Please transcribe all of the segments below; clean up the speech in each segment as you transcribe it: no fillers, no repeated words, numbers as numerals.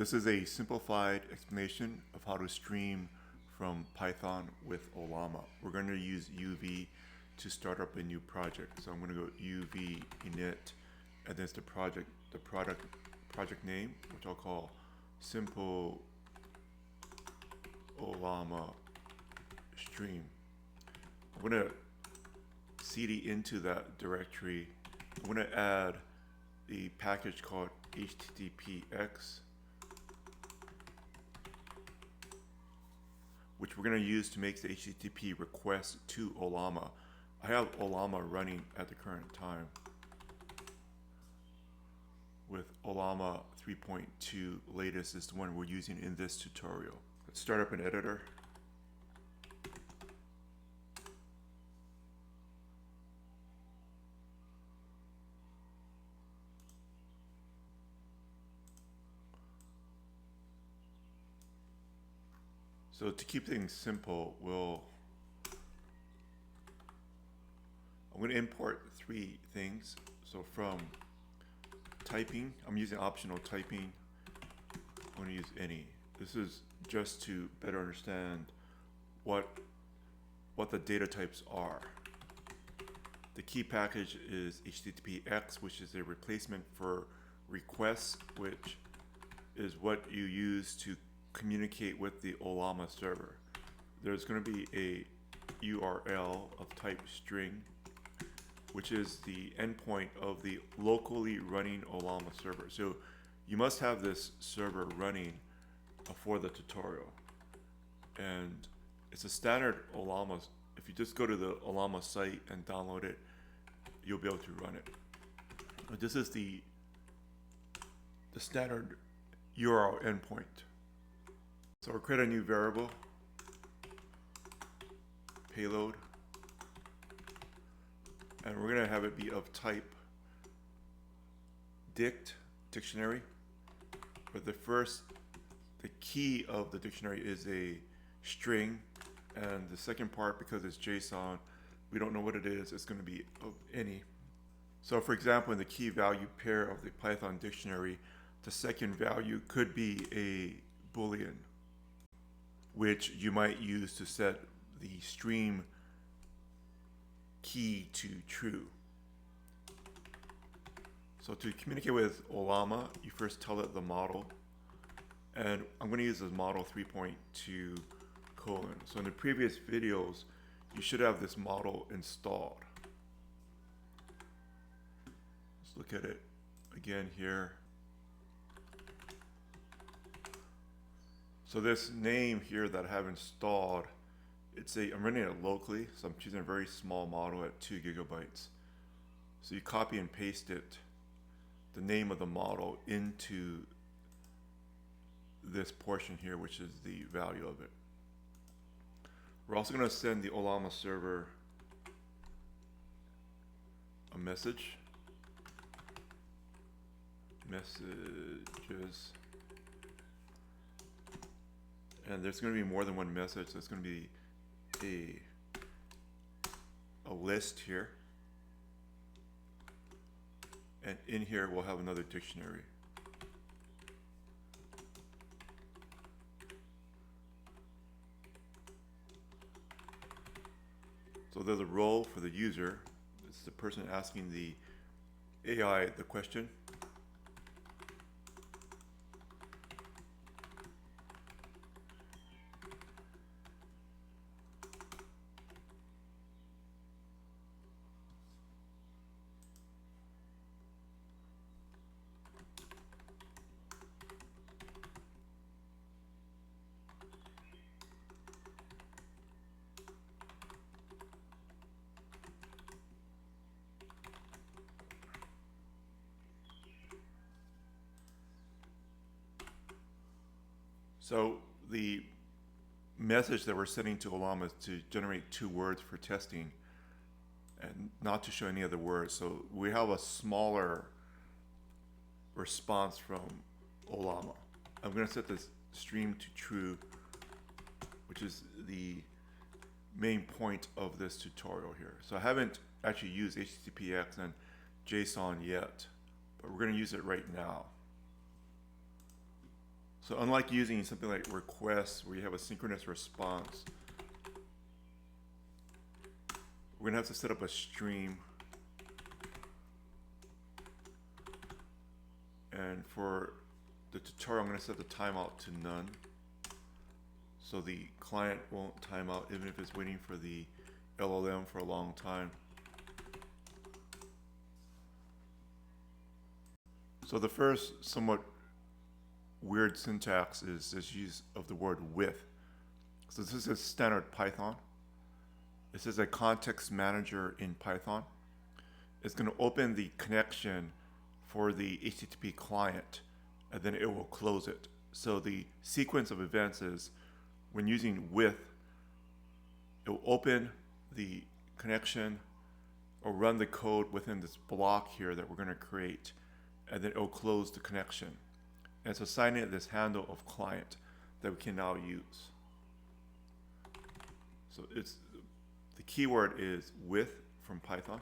This is a simplified explanation of how to stream from Python with Ollama. We're going to use UV to start up a new project. So I'm going to go UV init, and then it's the project name, which I'll call simple Ollama stream. I'm going to cd into that directory. I'm going to add a package called httpx, which we're going to use to make the HTTP request to Ollama. I have Ollama running at the current time with Ollama 3.2 latest is the one we're using in this tutorial. Let's start up an editor. So to keep things simple, I'm going to import three things. So from typing, I'm using optional typing. I'm going to use any. This is just to better understand what the data types are. The key package is httpx, which is a replacement for requests, which is what you use to communicate with the Ollama server. There's going to be a URL of type string, which is the endpoint of the locally running Ollama server. So you must have this server running for the tutorial. And it's a standard Ollama. If you just go to the Ollama site and download it, you'll be able to run it. But this is the standard URL endpoint. So we'll create a new variable, payload, and we're going to have it be of type dict, dictionary. But the key of the dictionary is a string, and the second part, because it's JSON, we don't know what it is, it's going to be of any. So for example, in the key value pair of the Python dictionary, the second value could be a Boolean, which you might use to set the stream key to true. So to communicate with Ollama, you first tell it the model, and I'm going to use this model 3.2 colon. So in the previous videos, you should have this model installed. Let's look at it again here. So this name here that I have installed, I'm running it locally, so I'm choosing a very small model at 2 gigabytes. So you copy and paste it, the name of the model, into this portion here, which is the value of it. We're also going to send the Ollama server a messages. And there's going to be more than one message. There's going to be a list here. And in here, we'll have another dictionary. So there's a role for the user. It's the person asking the AI the question. So the message that we're sending to Ollama is to generate 2 words for testing and not to show any other words. So we have a smaller response from Ollama. I'm going to set this stream to true, which is the main point of this tutorial here. So I haven't actually used HTTPX and JSON yet, but we're going to use it right now. So unlike using something like requests where you have a synchronous response, we're going to have to set up a stream. And for the tutorial, I'm going to set the timeout to none. So the client won't time out even if it's waiting for the LLM for a long time. So the first somewhat weird syntax is this use of the word with. So this is standard Python. This is a context manager in Python. It's going to open the connection for the HTTP client, and then it will close it. So the sequence of events is when using with, it will open the connection or run the code within this block here that we're going to create, and then it will close the connection. And it's assigning it this handle of client that we can now use. So it's the keyword is with from Python.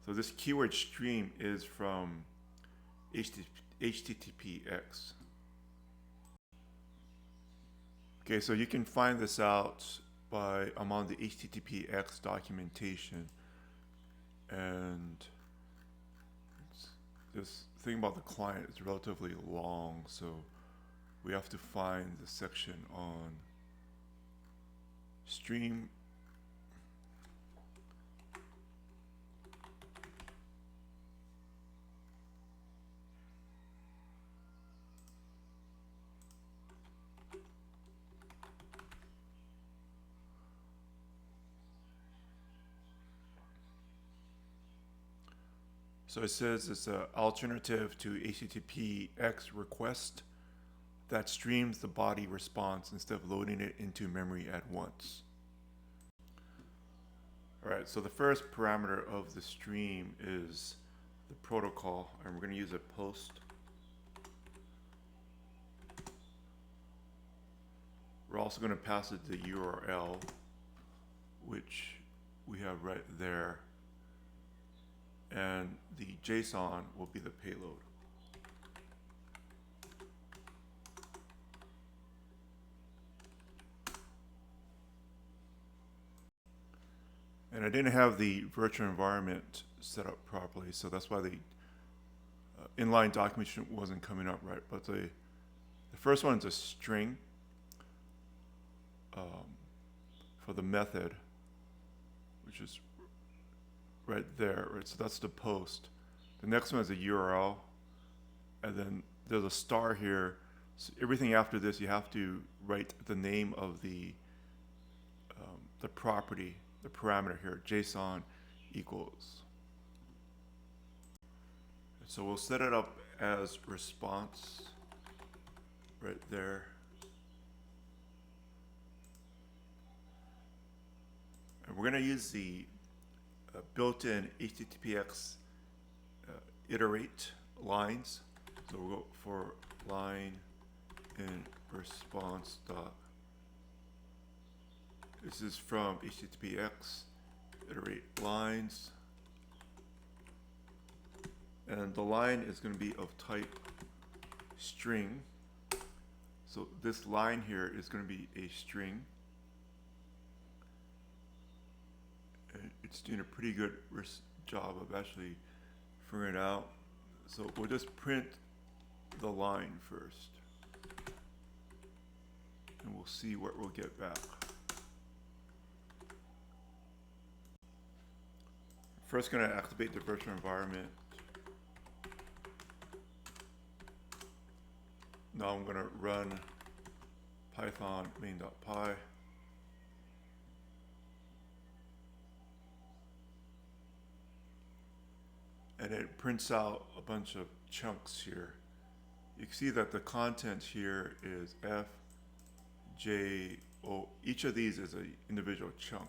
So this keyword stream is from HTTPX. Okay, so you can find this out by, I'm on the HTTPX documentation, and this thing about the client is relatively long, so we have to find the section on stream. So it says it's an alternative to HTTPX request that streams the body response instead of loading it into memory at once. All right, so the first parameter of the stream is the protocol, and we're going to use a post. We're also going to pass it the URL, which we have right there. And the JSON will be the payload. And I didn't have the virtual environment set up properly, so that's why the inline documentation wasn't coming up right. But the first one is a string for the method, which is right there, right? So that's the post. The next one is a URL, and then there's a star here. So everything after this, you have to write the name of the property, the parameter here, JSON equals. So we'll set it up as response right there. And we're going to use the built-in HTTPX iterate lines. So we'll go for line in response dot. This is from HTTPX iterate lines, and the line is going to be of type string. So this line here is going to be a string. It's doing a pretty good job of actually figuring it out. So we'll just print the line first, and we'll see what we'll get back. First, going to activate the virtual environment. Now I'm going to run python main.py. And it prints out a bunch of chunks here. You can see that the content here is F, J, O. Each of these is an individual chunk.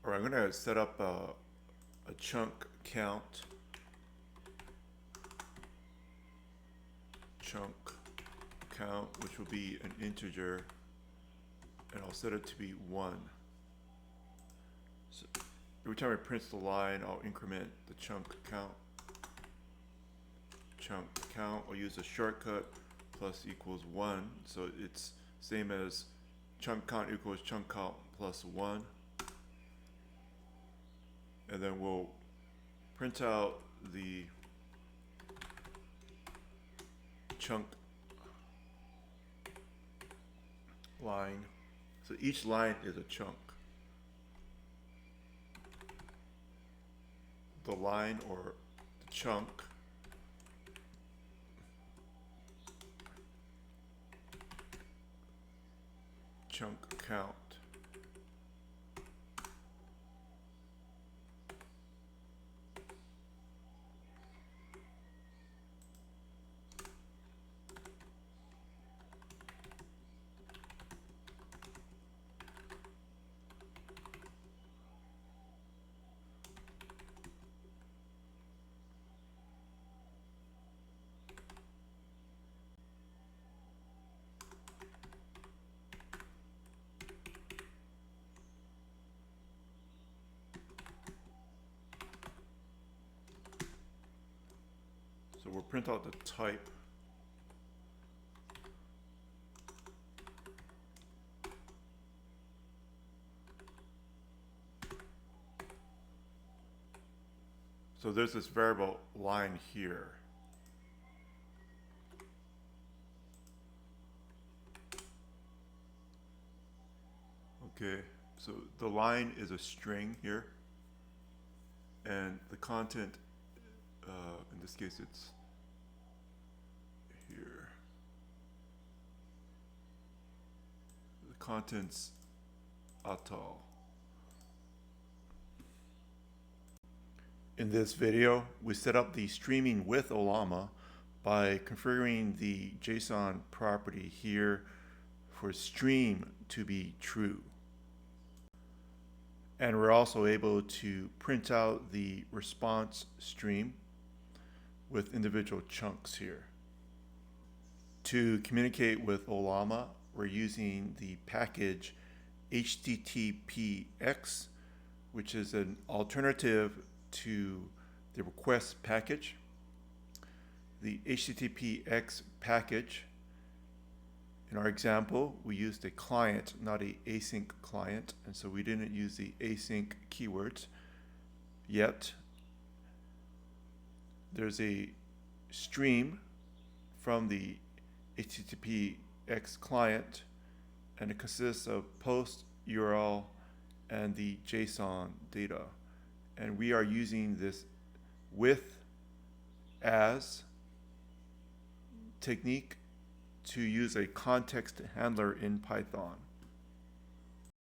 All right, I'm going to set up a chunk count. chunk count, which will be an integer, and I'll set it to be 1. So every time it prints the line, I'll increment the chunk count. Chunk count, I'll use a shortcut plus equals 1, so it's same as chunk count equals chunk count plus 1. And then we'll print out the chunk line. So each line is a chunk. The line or the chunk count. So we'll print out the type. So there's this variable line here. Okay, so the line is a string here, and the content, in this case it's here. The content's atoll. In this video, we set up the streaming with Ollama by configuring the JSON property here for stream to be true. And we're also able to print out the response stream with individual chunks here. To communicate with Ollama, we're using the package httpx, which is an alternative to the request package. The httpx package, in our example, we used a client, not a async client, and so we didn't use the async keywords yet. There's a stream from the httpx client, and it consists of post URL and the JSON data. And we are using this with as technique to use a context handler in Python.